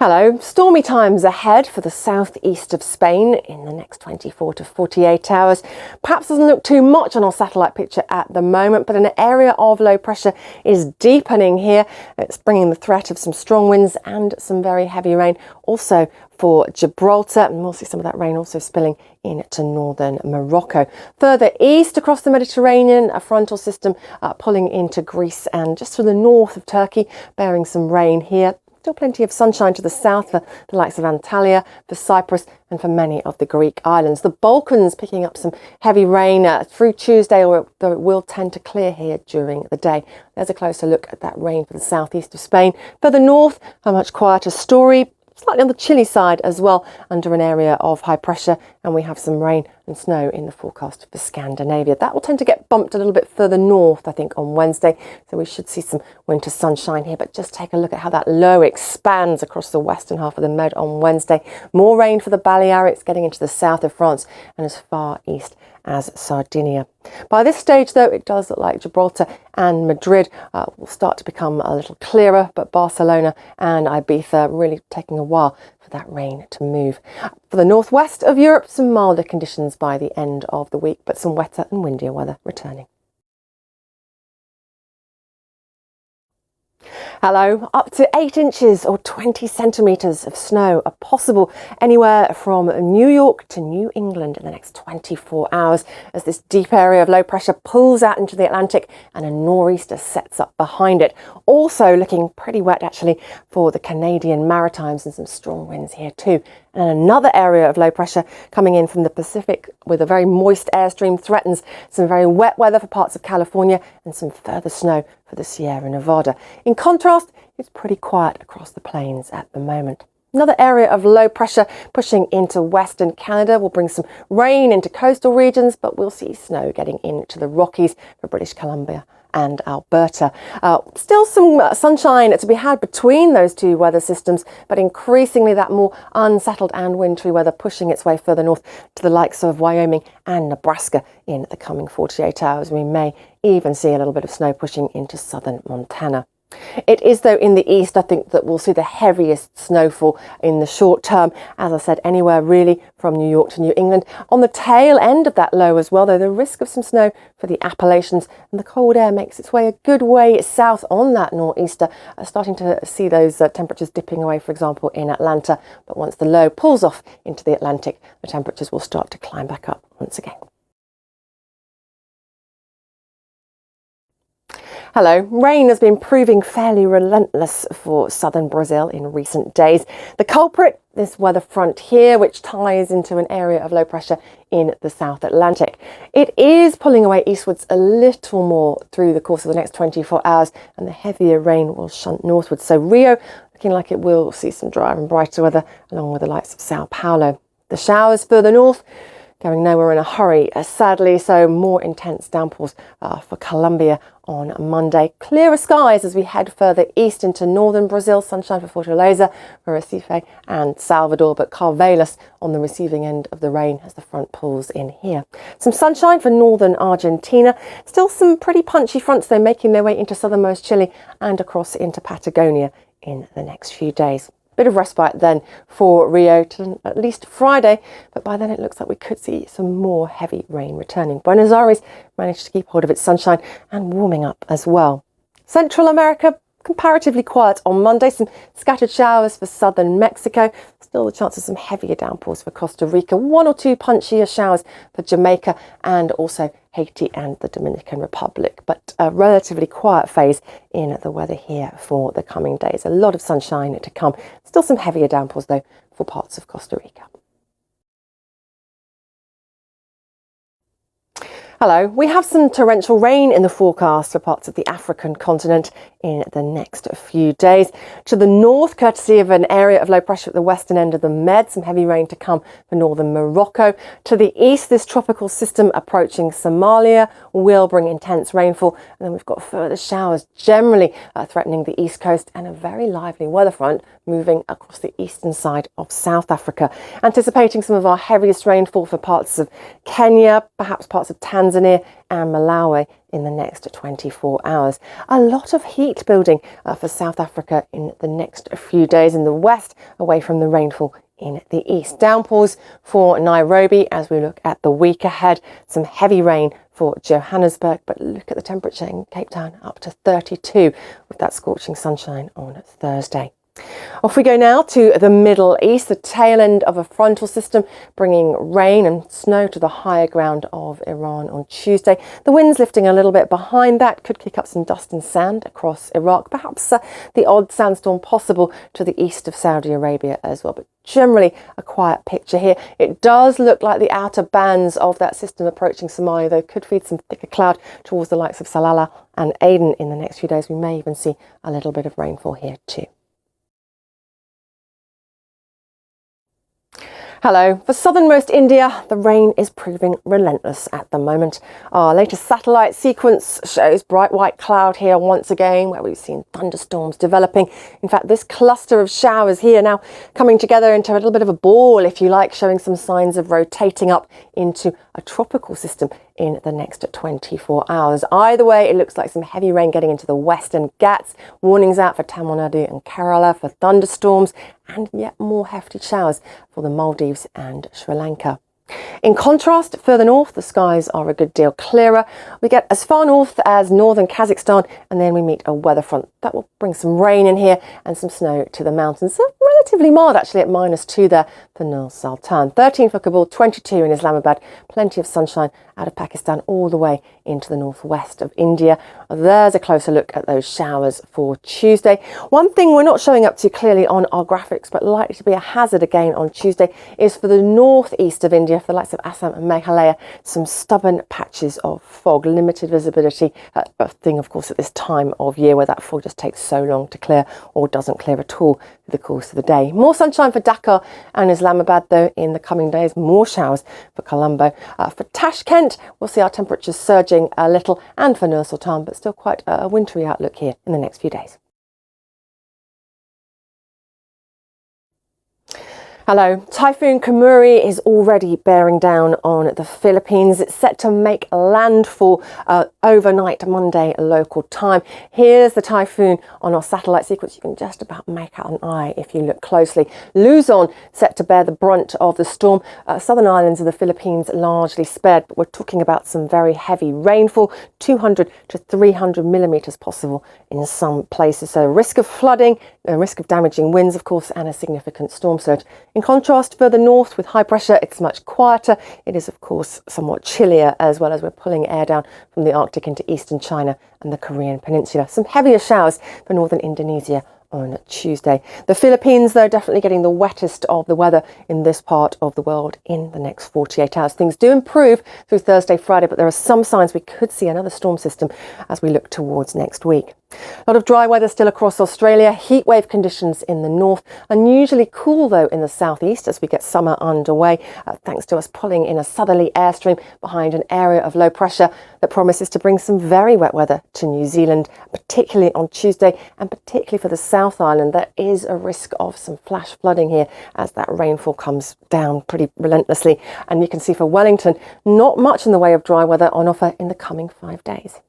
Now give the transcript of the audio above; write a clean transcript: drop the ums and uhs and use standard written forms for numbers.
Hello, stormy times ahead for the southeast of Spain in the next 24 to 48 hours. Perhaps doesn't look too much on our satellite picture at the moment, but an area of low pressure is deepening here. It's bringing the threat of some strong winds and some very heavy rain also for Gibraltar, and we'll see some of that rain also spilling into northern Morocco. Further east across the Mediterranean, a frontal system pulling into Greece and just to the north of Turkey, bearing some rain here. Still plenty of sunshine to the south for the likes of Antalya, for Cyprus and for many of the Greek islands. The Balkans picking up some heavy rain through Tuesday, although it will tend to clear here during the day. There's a closer look at that rain for the southeast of Spain. Further north, a much quieter story. Slightly on the chilly side as well, under an area of high pressure, and we have some rain and snow in the forecast for Scandinavia. That will tend to get bumped a little bit further north, I think, on Wednesday, so we should see some winter sunshine here. But just take a look at how that low expands across the western half of the Med on Wednesday. More rain for the Balearics, getting into the south of France and as far east as Sardinia. By this stage, though, it does look like Gibraltar and Madrid will start to become a little clearer, but Barcelona and Ibiza really taking a while for that rain to move. For the northwest of Europe, some milder conditions by the end of the week, but some wetter and windier weather returning. Hello, up to 8 inches or 20 centimetres of snow are possible anywhere from New York to New England in the next 24 hours as this deep area of low pressure pulls out into the Atlantic and a nor'easter sets up behind it. Also looking pretty wet actually for the Canadian Maritimes and some strong winds here too. And another area of low pressure coming in from the Pacific with a very moist airstream threatens some very wet weather for parts of California and some further snow for the Sierra Nevada. In contrast, it's pretty quiet across the plains at the moment. Another area of low pressure pushing into western Canada will bring some rain into coastal regions, but we'll see snow getting into the Rockies for British Columbia and Alberta. Still some sunshine to be had between those two weather systems, but increasingly that more unsettled and wintry weather pushing its way further north to the likes of Wyoming and Nebraska in the coming 48 hours. We may even see a little bit of snow pushing into southern Montana. It is, though, in the east, I think, that we'll see the heaviest snowfall in the short term. As I said, anywhere really from New York to New England. On the tail end of that low as well, though, the risk of some snow for the Appalachians, and the cold air makes its way a good way south on that nor'easter, starting to see those temperatures dipping away, for example, in Atlanta. But once the low pulls off into the Atlantic, the temperatures will start to climb back up once again. Hello. Rain has been proving fairly relentless for southern Brazil in recent days. The culprit, this weather front here, which ties into an area of low pressure in the South Atlantic. It is pulling away eastwards a little more through the course of the next 24 hours, and the heavier rain will shunt northwards. So Rio looking like it will see some drier and brighter weather along with the likes of Sao Paulo. The showers further north going nowhere in a hurry, sadly, so more intense downpours for Colombia on Monday. Clearer skies as we head further east into northern Brazil. Sunshine for Fortaleza, for Recife and Salvador, but Carvelas on the receiving end of the rain as the front pulls in here. Some sunshine for northern Argentina. Still some pretty punchy fronts, though, making their way into southernmost Chile and across into Patagonia in the next few days. Bit of respite then for Rio to at least Friday, but by then it looks like we could see some more heavy rain returning. Buenos Aires managed to keep hold of its sunshine and warming up as well. Central America, comparatively quiet on Monday. Some scattered showers for southern Mexico. Still the chance of some heavier downpours for Costa Rica. 1 or 2 punchier showers for Jamaica and also Haiti and the Dominican Republic. But a relatively quiet phase in the weather here for the coming days. A lot of sunshine to come. Still some heavier downpours, though, for parts of Costa Rica. Hello. We have some torrential rain in the forecast for parts of the African continent in the next few days. To the north, courtesy of an area of low pressure at the western end of the Med, some heavy rain to come for northern Morocco. To the east, this tropical system approaching Somalia will bring intense rainfall. And then we've got further showers generally threatening the east coast and a very lively weather front moving across the eastern side of South Africa. Anticipating some of our heaviest rainfall for parts of Kenya, perhaps parts of Tanzania and Malawi in the next 24 hours. A lot of heat building for South Africa in the next few days in the west, away from the rainfall in the east. Downpours for Nairobi as we look at the week ahead. Some heavy rain for Johannesburg, but look at the temperature in Cape Town, up to 32 with that scorching sunshine on Thursday. Off we go now to the Middle East, the tail end of a frontal system bringing rain and snow to the higher ground of Iran on Tuesday. The winds lifting a little bit behind that could kick up some dust and sand across Iraq, perhaps the odd sandstorm possible to the east of Saudi Arabia as well, but generally a quiet picture here. It does look like the outer bands of that system approaching Somalia, though, could feed some thicker cloud towards the likes of Salalah and Aden in the next few days. We may even see a little bit of rainfall here too. Hello. For southernmost India, the rain is proving relentless at the moment. Our latest satellite sequence shows bright white cloud here once again, where we've seen thunderstorms developing. In fact, this cluster of showers here now coming together into a little bit of a ball, if you like, showing some signs of rotating up into a tropical system in the next 24 hours. Either way, it looks like some heavy rain getting into the western Ghats. Warnings out for Tamil Nadu and Kerala for thunderstorms, and yet more hefty showers for the Maldives and Sri Lanka. In contrast, further north, the skies are a good deal clearer. We get as far north as northern Kazakhstan, and then we meet a weather front that will bring some rain in here and some snow to the mountains. So relatively mild actually at -2 there for Nur Sultan. 13 for Kabul, 22 in Islamabad. Plenty of sunshine out of Pakistan all the way into the northwest of India. There's a closer look at those showers for Tuesday. One thing we're not showing up to clearly on our graphics, but likely to be a hazard again on Tuesday, is for the northeast of India, for the likes of Assam and Meghalaya, some stubborn patches of fog, limited visibility, a thing of course at this time of year where that fog just takes so long to clear or doesn't clear at all through the course of the day. More sunshine for Dhaka and Islamabad though in the coming days, more showers for Colombo. For Tashkent, we'll see our temperatures surging a little, and for Nur Sultan, but still quite a wintry outlook here in the next few days. Hello. Typhoon Kamuri is already bearing down on the Philippines. It's set to make landfall overnight Monday local time. Here's the typhoon on our satellite sequence. You can just about make out an eye if you look closely. Luzon set to bear the brunt of the storm. Southern islands of the Philippines largely spared, but we're talking about some very heavy rainfall, 200 to 300 millimetres possible in some places. So risk of flooding, a risk of damaging winds, of course, and a significant storm surge. In contrast, further north with high pressure, it's much quieter. It is, of course, somewhat chillier as well, as we're pulling air down from the Arctic into eastern China and the Korean Peninsula. Some heavier showers for northern Indonesia on Tuesday. The Philippines, though, definitely getting the wettest of the weather in this part of the world in the next 48 hours. Things do improve through Thursday, Friday, but there are some signs we could see another storm system as we look towards next week. A lot of dry weather still across Australia, heat wave conditions in the north, unusually cool though in the southeast as we get summer underway, thanks to us pulling in a southerly airstream behind an area of low pressure that promises to bring some very wet weather to New Zealand, particularly on Tuesday, and particularly for the South Island. There is a risk of some flash flooding here as that rainfall comes down pretty relentlessly. And you can see for Wellington, not much in the way of dry weather on offer in the coming 5 days.